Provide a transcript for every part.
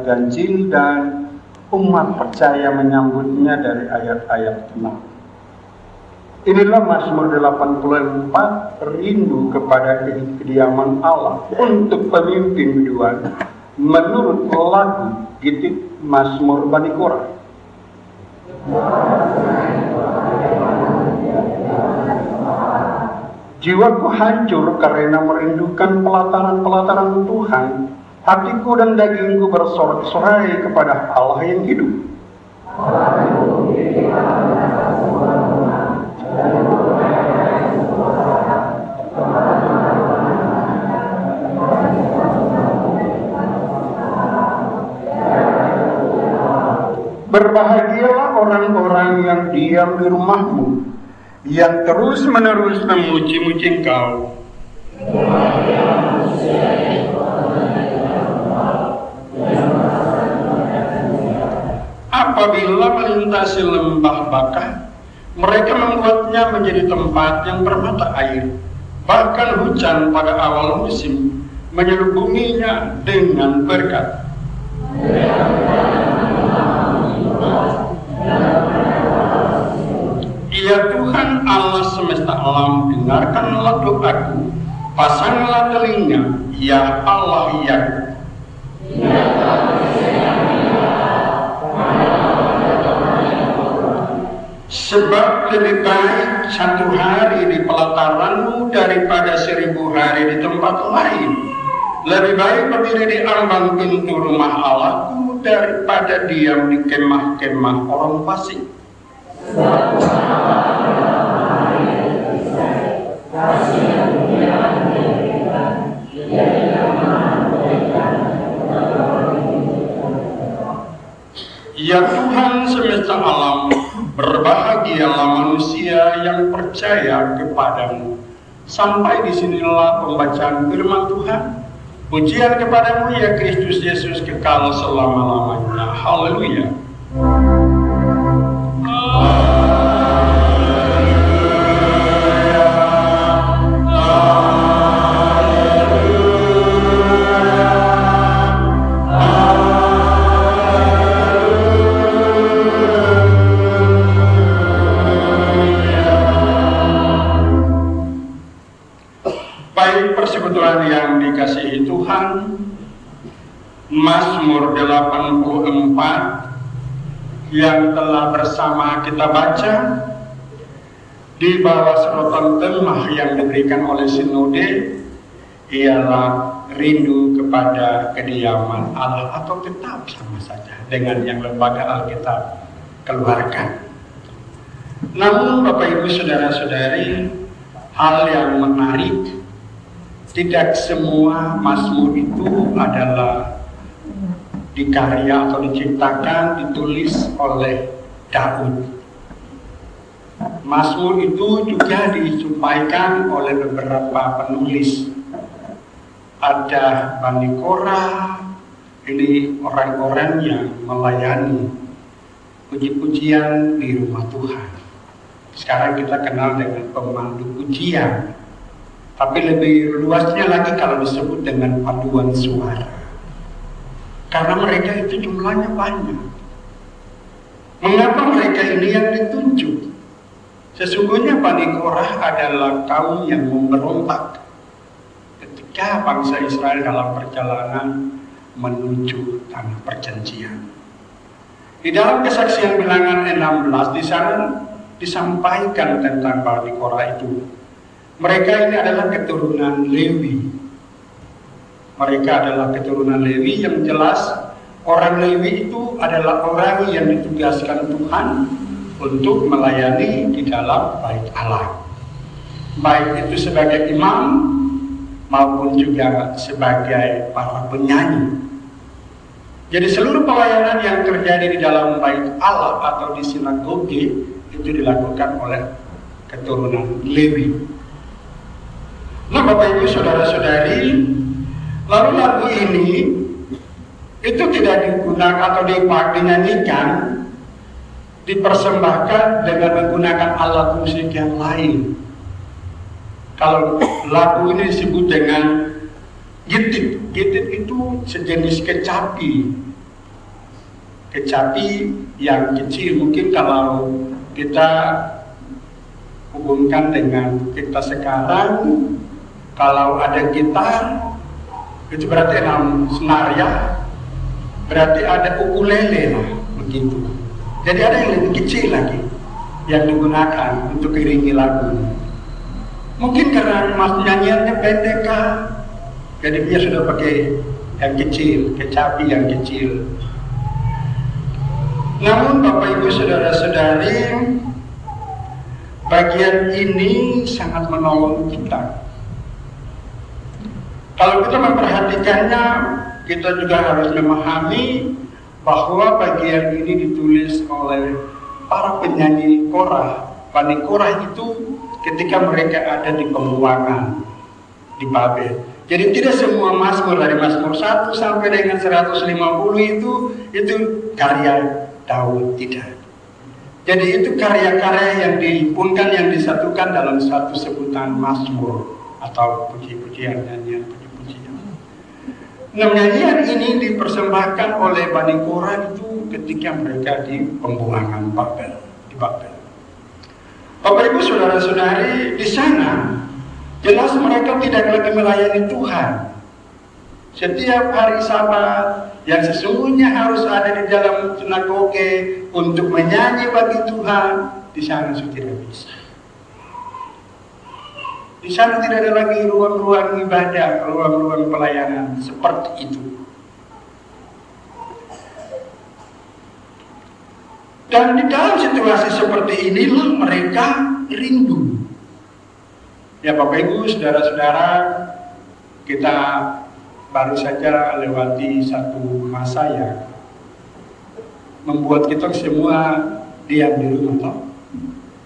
ganjil dan umat percaya menyambutnya dari ayat-ayat tenang. Inilah Mazmur 84, rindu kepada kediaman Allah untuk pemimpin biduan menurut lagu Gitik Mazmur Bani Korah. Jiwaku hancur karena merindukan pelataran-pelataran Tuhan. Hatiku dan dagingku bersorak-sorai kepada Allah yang hidup. Berbahagialah orang-orang yang diam di rumahmu, yang terus-menerus memuji-muji Engkau. Apabila melintasi lembah Bakah, mereka membuatnya menjadi tempat yang bermata air. Bahkan hujan pada awal musim menyelubunginya dengan berkat. Ya Tuhan Allah semesta alam, dengarkanlah doaku, pasanglah telinga, ya Allah ya. Sebab lebih baik satu hari di pelataranmu daripada 1000 hari di tempat lain. Lebih baik berdiri di ambang pintu rumah Allahku daripada diam di kemah-kemah orang fasik. Ya Tuhan semesta alam, berbahagialah manusia yang percaya kepadamu. Sampai disinilah pembacaan firman Tuhan. Pujian kepadamu ya Kristus Yesus kekal selama-lamanya. Haleluya. Persekutuan yang dikasihi Tuhan, Mazmur 84 yang telah bersama kita baca di bawah sorotan tema yang diberikan oleh Sinode ialah rindu kepada kediaman Allah, atau tetap sama saja dengan yang lembaga Alkitab keluarkan. Namun Bapak Ibu Saudara-saudari, hal yang menarik, tidak semua Mazmur itu adalah dikarya atau diciptakan, ditulis oleh Daud. Mazmur itu juga disumpaikan oleh beberapa penulis. Ada Bani Korah, ini orang-orang yang melayani puji-pujian di rumah Tuhan. Sekarang kita kenal dengan pemandu pujian. Tapi lebih luasnya lagi kalau disebut dengan paduan suara. Karena mereka itu jumlahnya banyak. Mengapa mereka ini yang ditunjuk? Sesungguhnya Bani Korah adalah kaum yang memberontak ketika bangsa Israel dalam perjalanan menuju tanah perjanjian. Di dalam kesaksian Bilangan 16 di sana disampaikan tentang Bani Korah itu. Mereka ini adalah keturunan Lewi. Mereka adalah keturunan Lewi, yang jelas orang Lewi itu adalah orang yang ditugaskan Tuhan untuk melayani di dalam bait Allah. Baik itu sebagai imam maupun juga sebagai para penyanyi. Jadi seluruh pelayanan yang terjadi di dalam bait Allah atau di sinagoge itu dilakukan oleh keturunan Lewi. Nah Bapak Ibu Saudara-saudari, lalu lagu ini itu tidak digunakan atau dinyanyikan, dipersembahkan dengan menggunakan alat musik yang lain. Kalau lagu ini disebut dengan gitik, gitik itu sejenis kecapi kecapi yang kecil. Mungkin kalau kita hubungkan dengan kita sekarang, kalau ada gitar itu berarti 6 senar ya, berarti ada ukulele lah begitu. Jadi ada yang lebih kecil lagi yang digunakan untuk iringi lagu. Mungkin karena nyanyiannya pendek kan, jadi dia sudah pakai yang kecil, kecapi yang kecil. Namun Bapak Ibu Saudara-saudari, bagian ini sangat menolong kita. Kalau kita memperhatikannya, kita juga harus memahami bahwa bagian ini ditulis oleh para penyanyi Korah. Bani Korah itu ketika mereka ada di pembuangan di Babel. Jadi tidak semua mazmur dari Mazmur 1 sampai dengan 150 itu karya Daud, tidak. Jadi itu karya-karya yang dihimpunkan, yang disatukan dalam satu sebutan mazmur atau puji-pujian, nyanyian puji-pujian. Nah, nyanyian ini dipersembahkan oleh Bani Korah itu ketika mereka di pembuangan di Babel. Bapak Ibu Saudara-saudari, di sana jelas mereka tidak lagi melayani Tuhan. Setiap hari Sabat yang sesungguhnya harus ada di dalam sinagoge untuk menyanyi bagi Tuhan, di sana sudah tidak bisa. Di sana tidak ada lagi ruang-ruang ibadah, ruang-ruang pelayanan seperti itu. Dan di dalam situasi seperti inilah mereka rindu. Ya Bapak Ibu, Saudara-saudara, kita baru saja lewati satu masa yang membuat kita semua diam di rumah,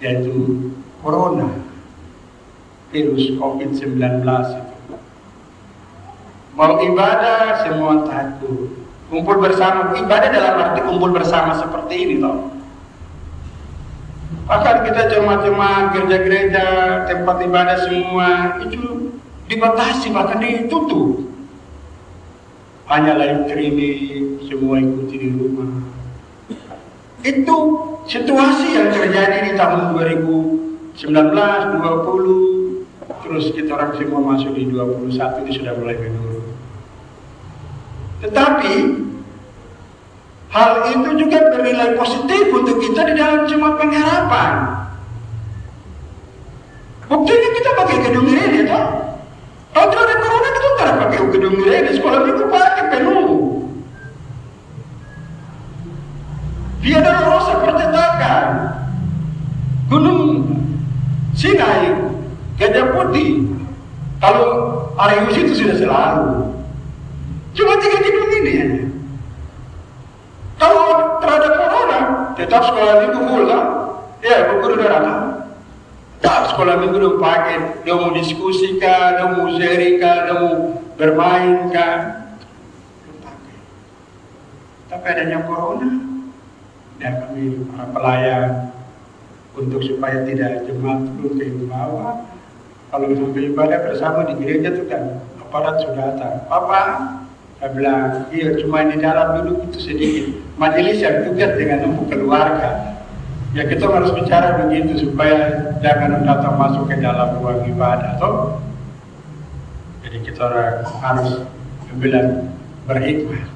yaitu Corona, virus COVID-19 itu. Mau ibadah semua takut. Kumpul bersama, ibadah dalam arti kumpul bersama seperti ini toh. Bahkan kita jemaat-jemaat gereja-gereja, tempat ibadah semua itu dibatasi, bahkan ditutup. Hanya live streaming, semua ikuti di rumah. Itu situasi yang terjadi di tahun 2019, 20, terus kita orang semua masuk di 21, ini sudah mulai menurun. Tetapi hal itu juga bernilai positif untuk kita di dalam jemaat pengharapan. Buktinya kita pakai gedung ini, toh. Kalau tidak ada corona kita tidak pakai gedung ini, sekolah minggu pakai penuh. Dia ada rosa percetakan, Gunung Sinai, Gajah Putih. Kalau Arius itu sudah selalu. Cuma 3 gedung ini aja. Kalau terhadap corona, tetap sekolah minggu full kan? Ya, guru darah. Tak sekolah minggu dong pakai, dia mau diskusi kah, dia mau sharing kah, dia mau bermain kah, pakai. Tapi adanya corona, dan kami para pelayan untuk supaya tidak jemaat turun ke bawah. Kalau sampai ibadah bersama di gereja itu kan aparat sudah datang. Papa, saya bilang, iya cuma di dalam duduk itu sedikit. Majelis yang tugas dengan nemu keluarga. Ya kita harus bicara begitu supaya jangan datang masuk ke dalam ruang ibadah. Toh? Jadi kita harus bilang berhikmah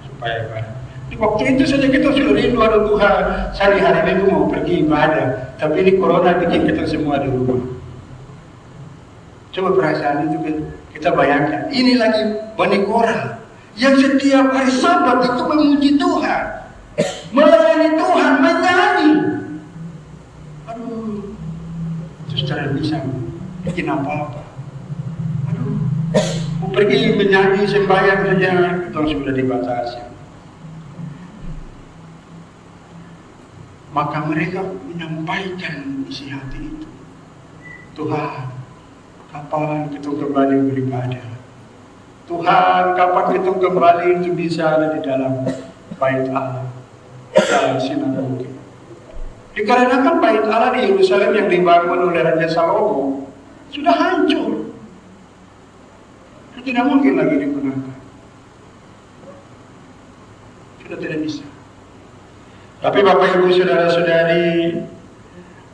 supaya ibadah. Di waktu itu saja kita sudah rindu ada Tuhan. Saya hari Minggu mau pergi ibadah, tapi ini corona bikin kita semua di rumah. Coba perasaan itu kita bayangkan. Ini lagi Bani Korah yang setiap hari Sabat itu memuji Tuhan, melayani Tuhan, menyanyi. Aduh, terus tidak bisa bikin apa-apa. Aduh, mau pergi menyanyi sembahyang saja kita sudah dibatasi. Maka mereka menyampaikan isi hati itu. Tuhan, kapan kita kembali beribadah? Tuhan, kapan kita kembali itu bisa ada di dalam bait Allah, dalam sinagoge? Dikarenakan bait Allah di Yerusalem yang dibangun oleh Raja Salomo sudah hancur. Itu tidak mungkin lagi digunakan. Sudah tidak bisa. Tapi Bapak Ibu Saudara-saudari,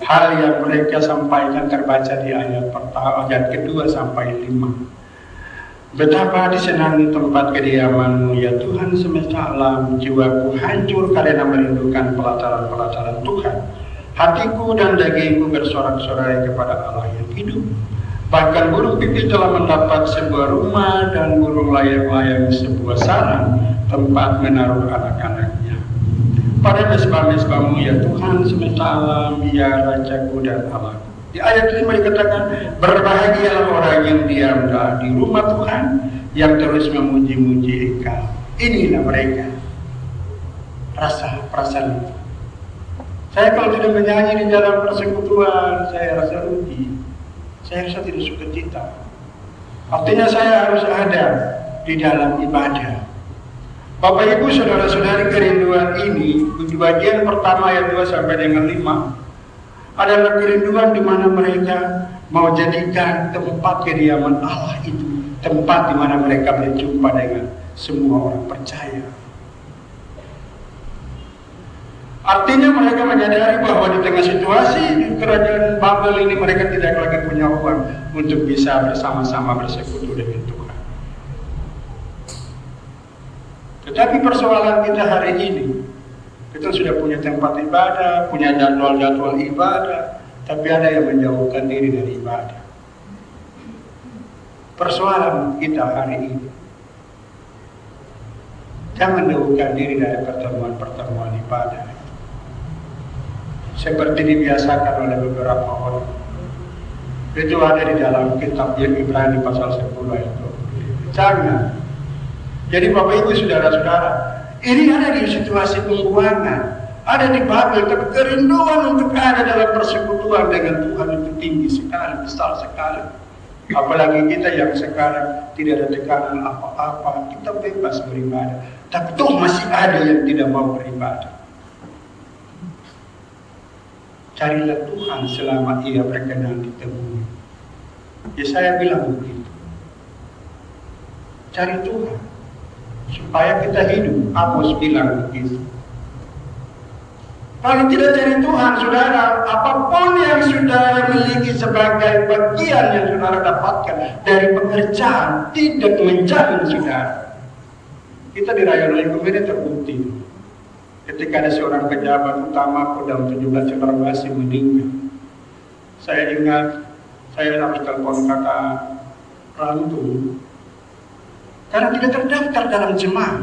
hal yang mereka sampaikan terbaca di ayat pertama, ayat kedua sampai 5. Betapa disenangi tempat kediaman-Mu ya Tuhan semesta alam, jiwaku hancur karena merindukan pelataran-pelataran Tuhan. Hatiku dan dagingku bersorak-sorai kepada Allah yang hidup. Bahkan burung pipit telah mendapat sebuah rumah dan burung layang-layang sebuah sarang tempat menaruh anak-anaknya. Pada mesbah-mesbah-Mu ya Tuhan semesta alam, ya Rajaku dan Allahku. Di ayat 5 dikatakan, berbahagialah orang yang diam di rumah Tuhan, yang terus memuji-muji Engkau. Inilah mereka. Perasaan itu. Saya kalau tidak menyanyi di dalam persekutuan, saya rasa rugi. Saya rasa tidak sukacita. Artinya saya harus ada di dalam ibadah. Bapak Ibu Saudara-saudari, kerinduan ini di bagian pertama ayat 2 sampai dengan 5 adalah kerinduan di mana mereka mau jadikan tempat kediaman Allah itu tempat di mana mereka berjumpa dengan semua orang percaya. Artinya mereka menyadari bahwa di tengah situasi di kerajaan Babel ini mereka tidak lagi punya uang untuk bisa bersama-sama bersekutu dengan Tuhan. Tetapi persoalan kita hari ini, kita sudah punya tempat ibadah, punya jadwal-jadwal ibadah, tapi ada yang menjauhkan diri dari ibadah. Persoalan kita hari ini, jangan jauhkan diri dari pertemuan-pertemuan ibadah. Seperti dibiasakan oleh beberapa orang. Itu ada di dalam kitab Ibrani pasal 10 ayat 20. Jangan. Jadi Bapak Ibu Saudara-saudara, ini ada di situasi pembuangan, ada di Babel, tapi kerinduan untuk ada dalam persekutuan dengan Tuhan itu tinggi sekali, besar sekali. Apalagi kita yang sekarang tidak ada tekanan apa-apa, kita bebas beribadah, tapi toh masih ada yang tidak mau beribadah. Carilah Tuhan selama ia berkenan ditemui. Ya saya bilang begitu. Cari Tuhan supaya kita hidup. Amos bilang begitu. Kalau tidak cari Tuhan, saudara, apapun yang saudara miliki sebagai bagian yang saudara dapatkan dari pekerjaan tidak menjamin saudara. Kita di Raya Kumene terbukti ketika ada seorang pejabat utama Kodam 17 Cendrawasih meninggal. Saya ingat, saya harus telepon kakak Rantu karena tidak terdaftar dalam jemaah.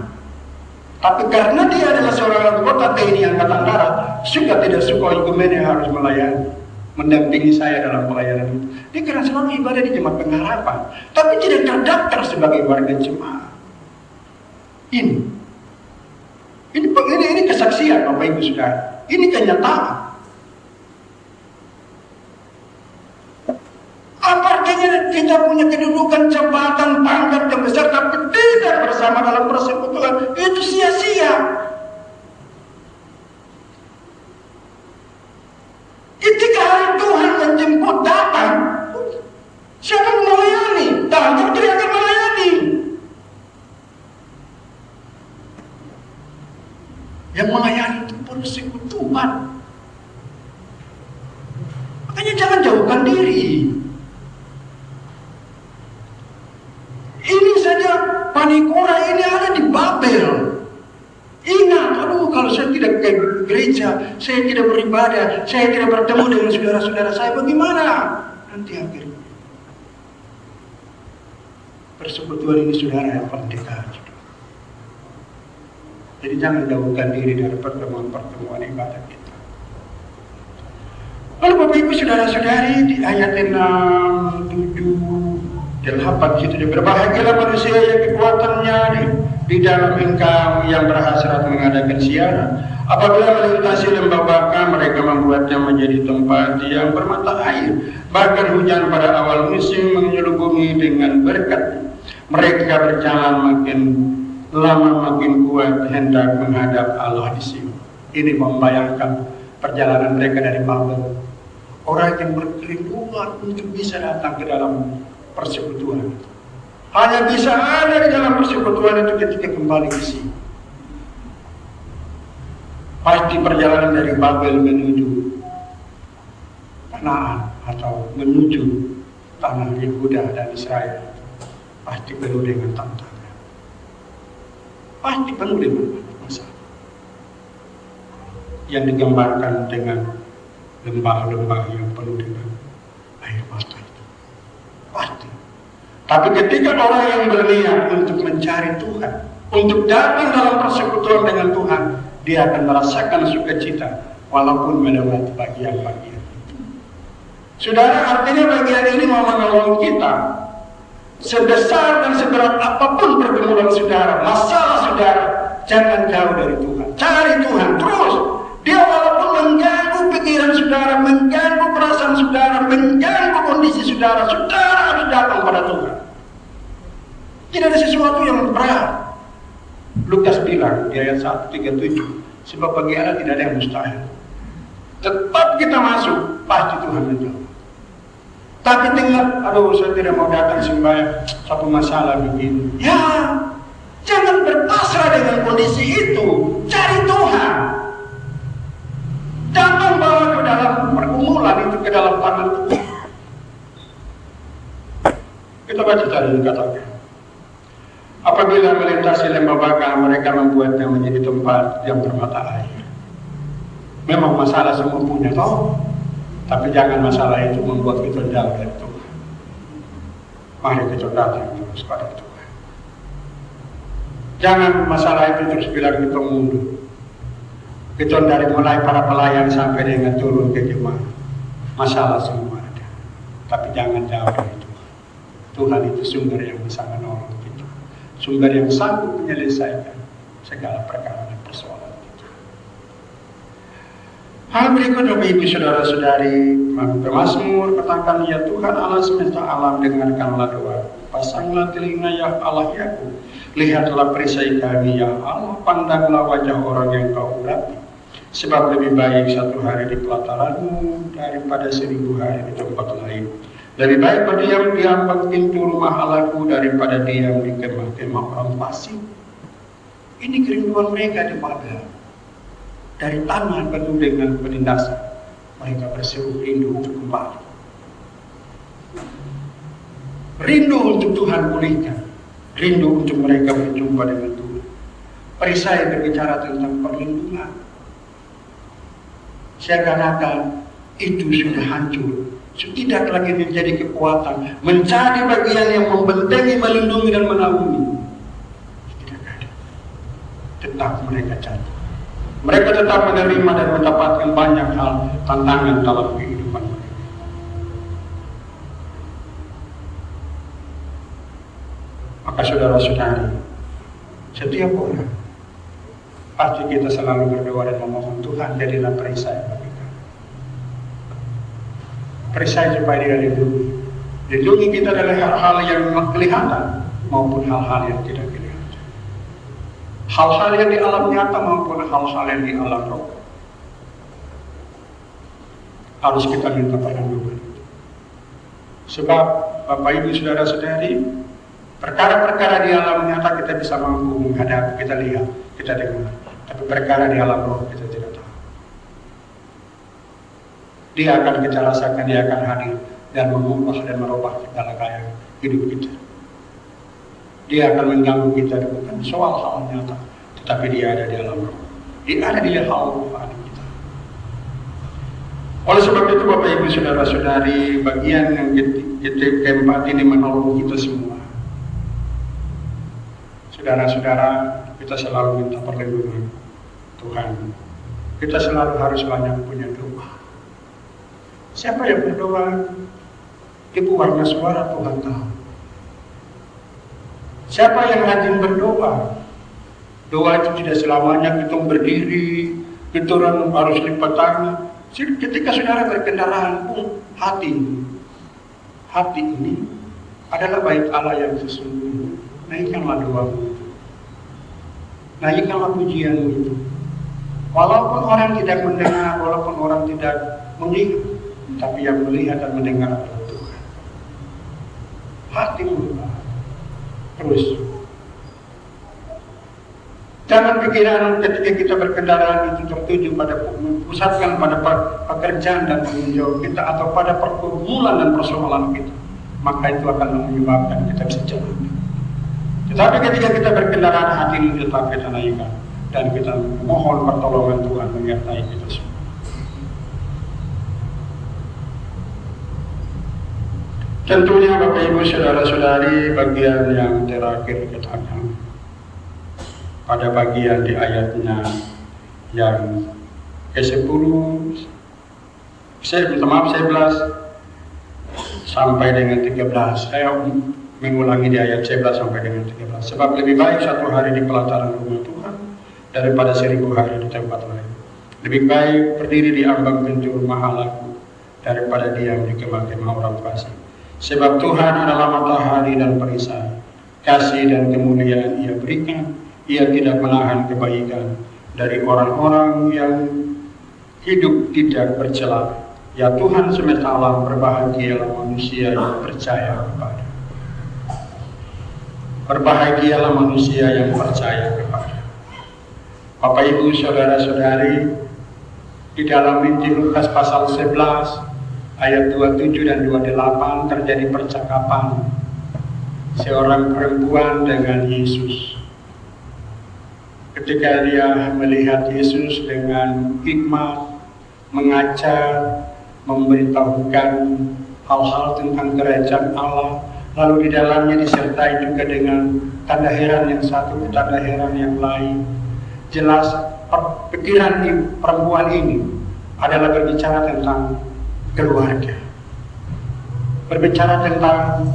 Tapi karena dia adalah seorang anggota TNI Angkatan Darat, suka tidak suka Kumene harus melayani, mendampingi saya dalam pelayanan itu. Dia karena selalu ibadah di Jemaat Pengharapan, tapi tidak terdaftar sebagai warga jemaah. Ini kesaksian Bapak Ibu Saudara. Ini kenyataan. Apa artinya kita punya kedudukan, jabatan, pangkat yang besar tapi tidak bersama dalam persekutuan? Itu sia-sia. Ketika hari Tuhan menjemput datang, siapa yang melayani? Tuhan tidak akan melayani. Yang melayani itu persekutuan. Makanya jangan jauhkan diri. Ini saja Panikora ini ada di Babel. Ingat, kalau saya tidak ke gereja, saya tidak beribadah, saya tidak bertemu dengan saudara-saudara saya, bagaimana nanti akhirnya? Persekutuan ini saudara yang penting. Jadi jangan jauhkan diri dari pertemuan-pertemuan ibadah kita. Lalu Bapak Ibu Saudara-saudari, di ayat 6, 7, 8 situ, berbahagialah manusia yang kekuatannya di dalam Engkau yang berhasrat mengadakan siaran. Apabila melintasi lembah Baka, mereka membuatnya menjadi tempat yang bermata air. Bahkan hujan pada awal musim menyelubungi dengan berkat. Mereka berjalan makin lama makin kuat hendak menghadap Allah di sini. Ini membayangkan perjalanan mereka dari Babel. Orang yang berkerinduan untuk bisa datang ke dalam persekutuan. Hanya bisa ada di dalam persekutuan itu ketika kembali ke sini. Pasti perjalanan dari Babel menuju Kanaan atau menuju tanah Yehuda dan Israel pasti penuh dengan tantangan, pasti penuh dengan masalah yang digambarkan dengan lembah-lembah yang penuh dengan air mata itu pasti. Tapi ketika orang yang berniat untuk mencari Tuhan, untuk datang dalam persekutuan dengan Tuhan, dia akan merasakan sukacita walaupun melewati bagian-bagian itu. Saudara, artinya bagian ini mau menolong kita. Sebesar dan seberat apapun pergumulan saudara, masalah saudara, jangan jauh dari Tuhan. Cari Tuhan terus. Dia walaupun mengganggu pikiran saudara, mengganggu perasaan saudara, mengganggu kondisi saudara, saudara harus datang pada Tuhan. Tidak ada sesuatu yang berat. Lukas bilang di ayat 1:37, sebab bagi Allah tidak ada yang mustahil. Tetap kita masuk, pasti Tuhan menjawab. Tapi tinggal, aduh saya tidak mau datang sembahyang, satu masalah begini. Ya, jangan berpasrah dengan kondisi itu. Cari Tuhan. Jangan bawa ke dalam pergumulan itu, ke dalam tangan Tuhan. Kita baca tadi katakan. Apabila melintasi lembah Baka, mereka membuatnya menjadi tempat yang bermata air. Memang masalah semua punya toh, tapi jangan masalah itu membuat kita jauh dari Tuhan. Mari kita datang terus pada Tuhan. Jangan masalah itu terus bilang kita mundur. Kita dari mulai para pelayan sampai dengan turun ke jemaat, masalah semua ada. Tapi jangan jauh dari Tuhan. Tuhan itu sumber yang bisa menolong kita, sumber yang sanggup menyelesaikan segala perkara dan persoalan kita. Hal berikut Bapak Ibu Saudara-saudari, Mazmur katakan, ya Tuhan Allah semesta alam, dengarkanlah doa, pasanglah telinga ya Allah Yakub, lihatlah perisai kami ya Allah, pandanglah wajah orang yang kau urapi. Sebab lebih baik satu hari di pelataranmu daripada 1000 hari di tempat lain. Lebih baik berdiam di ambang pintu rumah Allahku daripada diam di kemah-kemah orang fasik. Ini kerinduan mereka di Babel. Dari tanah penuh dengan penindasan, mereka berseru rindu untuk kembali. Rindu untuk Tuhan pulihkan, rindu untuk mereka berjumpa dengan Tuhan. Perisai berbicara tentang perlindungan. Seakan-akan itu sudah hancur, tidak lagi menjadi kekuatan, menjadi bagian yang membentengi, melindungi dan menaungi. Tidak ada. Tetap mereka jatuh. Mereka tetap menerima dan mendapatkan banyak hal tantangan dalam kehidupan mereka. Maka saudara-saudari, setiap orang pasti kita selalu berdoa dan memohon Tuhan jadilah perisai bagi kami. Perisai supaya dia lindungi. Lindungi kita dari hal-hal yang kelihatan maupun hal-hal yang tidak kelihatan. Hal-hal yang di alam nyata maupun hal-hal yang di alam roh. Harus kita minta perlindungan. Sebab Bapak Ibu Saudara-saudari, perkara-perkara di alam nyata kita bisa mampu menghadapi, kita lihat, kita dengar. Tapi perkara di alam roh kita tidak tahu. Dia akan kita rasakan, dia akan hadir dan mengubah dan merubah segala gaya hidup kita. Dia akan mengganggu kita bukan soal hal nyata, tetapi dia ada di alam roh. Dia ada di hal rohani kita. Oleh sebab itu Bapak Ibu Saudara-saudari, bagian yang keempat ini menolong kita semua. Saudara-saudara, kita selalu minta perlindungan Tuhan. Kita selalu harus banyak punya doa. Siapa yang berdoa, dibuatnya suara Tuhan tahu. Siapa yang rajin berdoa, doa itu tidak selamanya kita berdiri, kita harus lipat tangan. Ketika saudara berkendaraan pun, hati ini adalah bait Allah yang sesungguhnya. Naikkanlah doamu, naikkanlah pujianmu itu. Walaupun orang tidak mendengar, walaupun orang tidak melihat, tapi yang melihat dan mendengar adalah Tuhan. Hatimu terus. Jangan pikiran ketika kita berkendaraan itu tertuju pada pusatkan pada pekerjaan dan tanggung jawab kita atau pada pergumulan dan persoalan kita, maka itu akan menyebabkan kita bisa celaka. Tetapi ketika kita berkendaraan, hati ini tetap kita naikkan dan kita mohon pertolongan Tuhan menyertai kita semua. Tentunya Bapak Ibu Saudara-saudari, bagian yang terakhir kita akan pada bagian di ayatnya yang ke-10, 11 sampai dengan 13. Saya mengulangi di ayat 11 sampai dengan 13. Sebab lebih baik satu hari di pelataran rumah Tuhan daripada 1000 hari di tempat lain. Lebih baik berdiri di ambang pintu rumah Allahku daripada diam di kemah-kemah orang fasik. Sebab Tuhan adalah matahari dan perisai, kasih dan kemuliaan Ia berikan. Ia tidak menahan kebaikan dari orang-orang yang hidup tidak bercela. Ya Tuhan semesta alam, berbahagialah manusia yang percaya kepada. Berbahagialah manusia yang percaya kepada. Bapak Ibu Saudara-saudari, di dalam Injil Lukas pasal 11 ayat 27 dan 28 terjadi percakapan seorang perempuan dengan Yesus. Ketika dia melihat Yesus dengan hikmat, mengajar, memberitahukan hal-hal tentang kerajaan Allah, lalu di dalamnya disertai juga dengan tanda heran yang satu, tanda heran yang lain. Jelas pikiran perempuan ini adalah berbicara tentang keluarga, berbicara tentang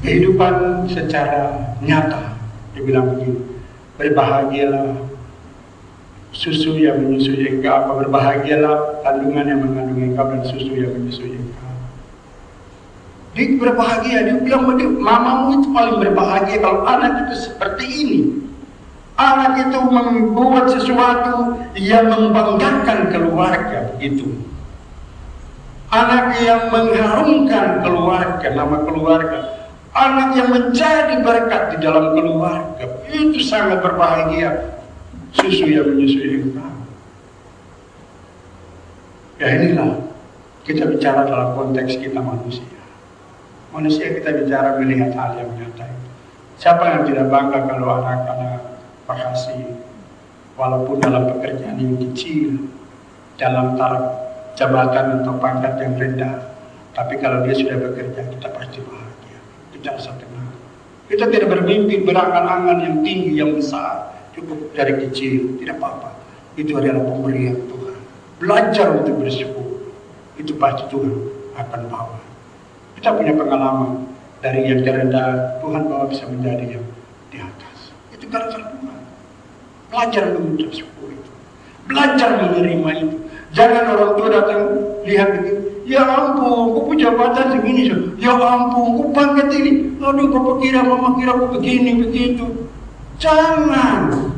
kehidupan secara nyata. Dia bilang begini, berbahagialah susu yang menyusui engkau, apa berbahagialah kandungan yang mengandung engkau dan susu yang menyusui engkau. Dia berbahagia, dia bilang, mamamu itu paling berbahagia kalau anak itu seperti ini. Anak itu membuat sesuatu yang membanggakan keluarga, begitu. Anak yang mengharumkan keluarga, nama keluarga. Anak yang menjadi berkat di dalam keluarga, itu sangat berbahagia. Susu yang menyusui engkau. Ya inilah, kita bicara dalam konteks kita manusia. Manusia kita bicara melihat hal yang nyata. Siapa yang tidak bangga kalau anak-anak berhasil, walaupun dalam pekerjaan yang kecil, dalam taraf jabatan atau pangkat yang rendah. Tapi kalau dia sudah bekerja, kita pasti bahagia. Kita rasa tenang. Kita tidak bermimpi berangan-angan yang tinggi, yang besar. Cukup dari kecil, tidak apa-apa. Itu adalah pemberian Tuhan. Belajar untuk bersyukur. Itu pasti Tuhan akan bawa. Kita punya pengalaman dari yang terendah, Tuhan bawa bisa menjadi yang di atas. Itu gara-gara Tuhan. Belajar mengucap syukur itu. Belajar menerima itu. Jangan orang tua datang lihat begini, ya ampun, kok punya jabatan segini, ya ampun, kok pangkat ini, aduh, kok kira mama kira kok begini begitu. Jangan.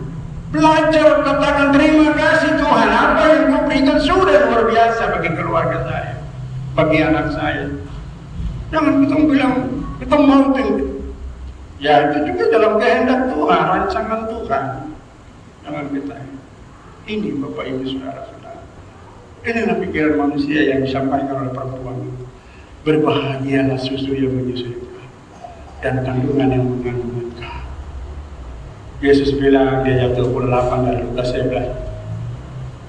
Belajar katakan terima kasih Tuhan, apa yang kau berikan sudah luar biasa bagi keluarga saya, bagi anak saya. Jangan kita bilang kita mau tinggi. Ya itu juga dalam kehendak Tuhan, rancangan Tuhan. Jangan kita. Ini Bapak Ibu Saudara-saudara. Inilah pikiran manusia yang disampaikan oleh perempuan itu. Berbahagialah susu yang menyusui engkau dan kandungan yang mengandung engkau. Yesus bilang di ayat 28 dari Lukas 11,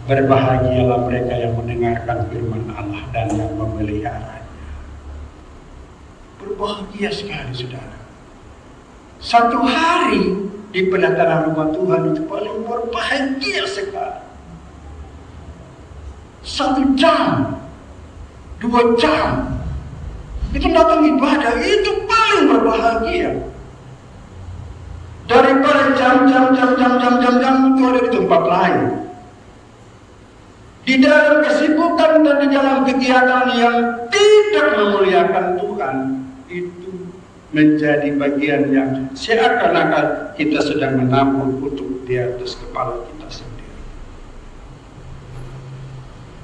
berbahagialah mereka yang mendengarkan firman Allah dan yang memeliharanya. Berbahagia sekali saudara. Satu hari di pendataran rumah Tuhan itu paling berbahagia sekali. 1 jam, 2 jam, itu datang ibadah, itu paling berbahagia. Daripada jam-jam itu ada di tempat lain. Di dalam kesibukan dan di dalam kegiatan yang tidak memuliakan Tuhan, itu menjadi bagian yang seakan-akan kita sedang menabur untuk di atas kepala kita sendiri.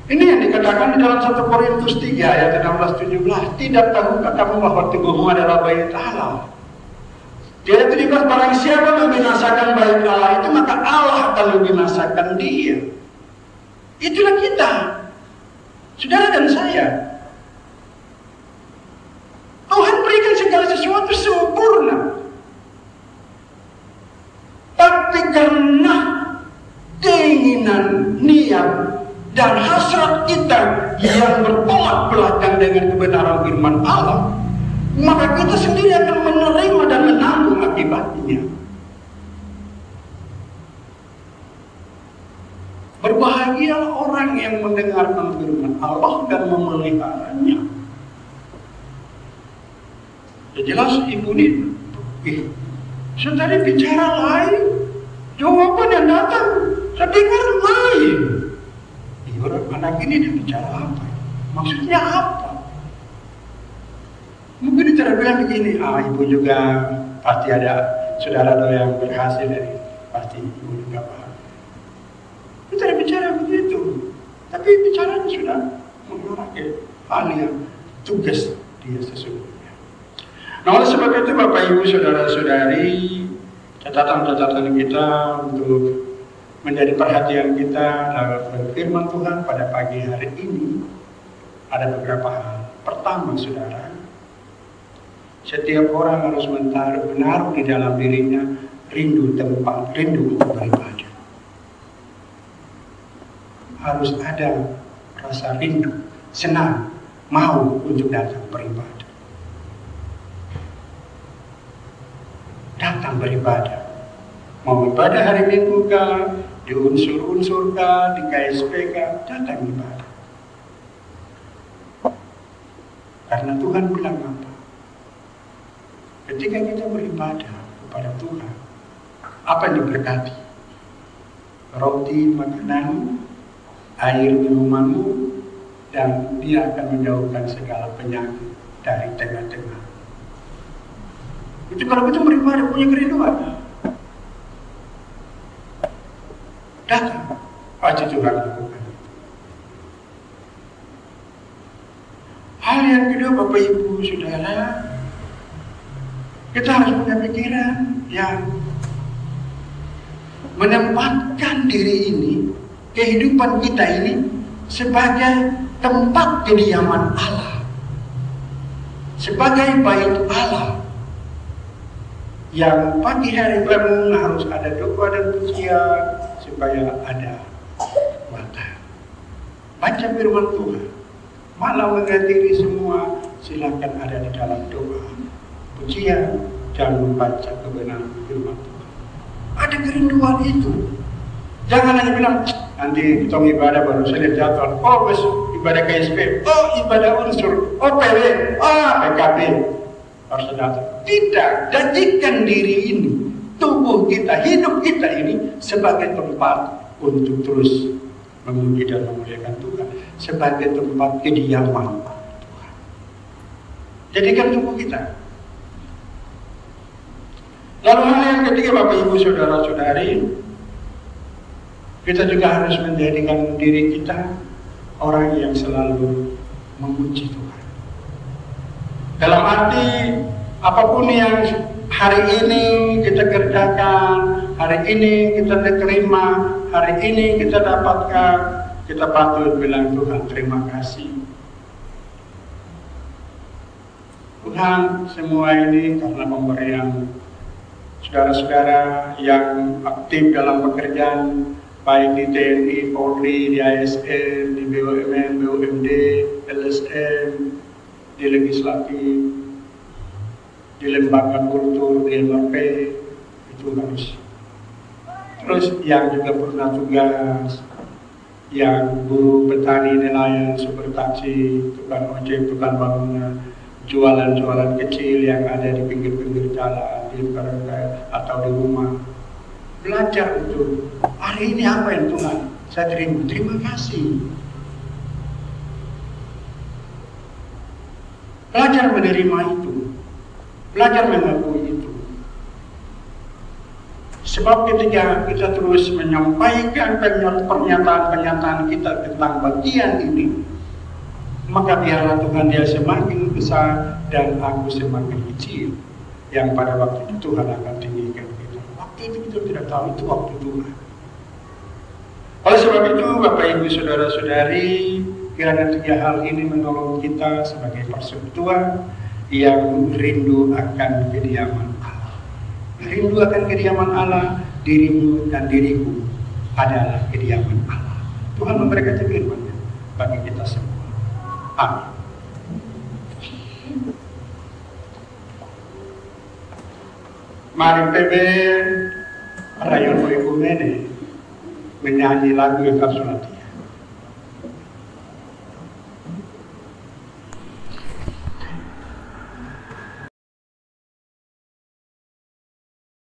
Ini yang dikatakan di dalam 1 Korintus 3 ayat 16-17. Tidak tahukah kamu bahwa tubuhmu adalah bait Allah? Di ayat 17, barang siapa membinasakan bait Allah itu, maka Allah akan membinasakan dia. Itulah kita, saudara dan saya. Tuhan berikan segala sesuatu sempurna. Tapi karena keinginan, niat, dan hasrat kita yang bertolak belakang dengan kebenaran firman Allah, maka kita sendiri akan menerima dan menanggung akibatnya. Berbahagialah orang yang mendengarkan firman Allah dan memeliharanya. Ya jelas ibu ini, saudari bicara lain, jawaban yang datang, saya dengar lain. Orang anak ini dia bicara apa? Maksudnya apa? Mungkin dia bilang begini, ibu juga pasti ada saudara yang berhasil dari, pasti ibu juga paham. Dia bicara begitu, tapi bicaranya sudah mengarah ke hal yang tugas dia sesungguhnya. Nah, oleh sebab itu Bapak Ibu Saudara-saudari, catatan-catatan kita untuk menjadi perhatian kita dalam firman Tuhan pada pagi hari ini ada beberapa hal. Pertama, saudara, setiap orang harus menaruh di dalam dirinya rindu tempat, rindu untuk beribadah. Harus ada rasa rindu, senang, mau untuk datang beribadah. Datang beribadah. Mau ibadah hari Minggu kah, di unsur-unsur kah, di KSP kah, datang ibadah. Karena Tuhan bilang apa? Ketika kita beribadah kepada Tuhan, apa yang diberkati? Roti makananmu, air minumanmu, dan dia akan menjauhkan segala penyakit dari tengah-tengah. Itu kalau kita beribadah punya kerinduan. Datang, pasti Tuhan lakukan. Hal yang kedua, Bapak Ibu Saudara, kita harus punya pikiran yang menempatkan diri ini, kehidupan kita ini sebagai tempat kediaman Allah, sebagai bait Allah. Yang pagi hari bangun harus ada doa dan pujian supaya ada mata. Baca firman Tuhan. Malam menghadiri semua, silakan ada di dalam doa. Pujian, jangan membaca kebenaran firman Tuhan. Ada kerinduan itu. Jangan hanya bilang, nanti kita ibadah baru saya lihat jadwal. Oh besok ibadah KSP, oh ibadah unsur, oh PW, PKB. Harus datang. Tidak, jadikan diri ini, tubuh kita, hidup kita ini sebagai tempat untuk terus memuji dan memuliakan Tuhan, sebagai tempat kediaman Tuhan. Jadikan tubuh kita. Lalu hal yang ketiga, Bapak Ibu Saudara-saudari, kita juga harus menjadikan diri kita orang yang selalu memuji Tuhan. Dalam arti apapun yang hari ini kita kerjakan, hari ini kita terima, hari ini kita dapatkan, kita patut bilang Tuhan terima kasih. Tuhan, semua ini karena pemberian saudara-saudara yang aktif dalam pekerjaan, baik di TNI, Polri, di ASN, di BUMN, BUMD, LSM, di legislatif, di lembaga kultur, di LRP, itu harus. Terus yang juga pernah tugas, yang buruh, petani, nelayan, supir taksi, tukang ojek, tukang bangunan, jualan-jualan kecil yang ada di pinggir-pinggir jalan, di perangkai atau di rumah. Belajar untuk hari ini apa yang Tuhan saya terima kasih. Belajar menerima itu, belajar mengakui itu. Sebab ketika kita terus menyampaikan pernyataan-pernyataan kita tentang bagian ini, maka biarlah Tuhan dia semakin besar dan aku semakin kecil. yang pada waktu itu Tuhan akan tinggikan kita. Waktu itu kita tidak tahu, itu waktu Tuhan. Oleh sebab itu, Bapak Ibu Saudara-saudari, kiranya 3 hal ini menolong kita sebagai persekutuan yang rindu akan kediaman Allah. Rindu akan kediaman Allah, dirimu dan diriku adalah kediaman Allah. Tuhan memberkati firman-Nya bagi kita semua. Amin. Mari PB Rayon Ibu Mene menyanyi lagu yang tersulat.